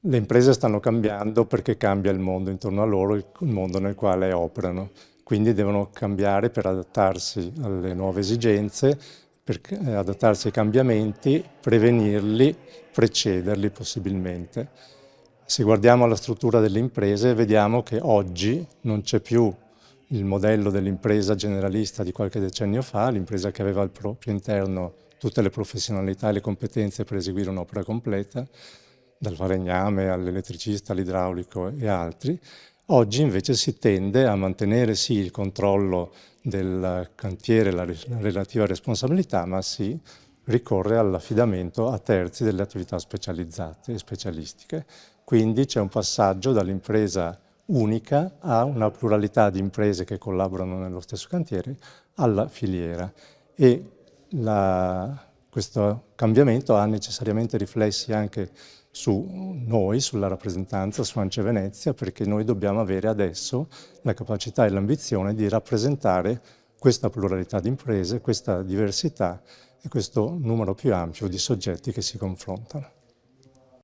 Le imprese stanno cambiando perché cambia il mondo intorno a loro, il mondo nel quale operano. Quindi devono cambiare per adattarsi alle nuove esigenze, per adattarsi ai cambiamenti, prevenirli, precederli possibilmente. Se guardiamo la struttura delle imprese, vediamo che oggi non c'è più il modello dell'impresa generalista di qualche decennio fa, l'impresa che aveva al proprio interno tutte le professionalità e le competenze per eseguire un'opera completa, dal falegname all'elettricista, all'idraulico e altri. Oggi invece si tende a mantenere sì il controllo del cantiere, la relativa responsabilità, ma si ricorre all'affidamento a terzi delle attività specializzate e specialistiche. Quindi c'è un passaggio dall'impresa unica a una pluralità di imprese che collaborano nello stesso cantiere alla filiera. E questo cambiamento ha necessariamente riflessi anche su noi, sulla rappresentanza, su Ance Venezia, perché noi dobbiamo avere adesso la capacità e l'ambizione di rappresentare questa pluralità di imprese, questa diversità e questo numero più ampio di soggetti che si confrontano.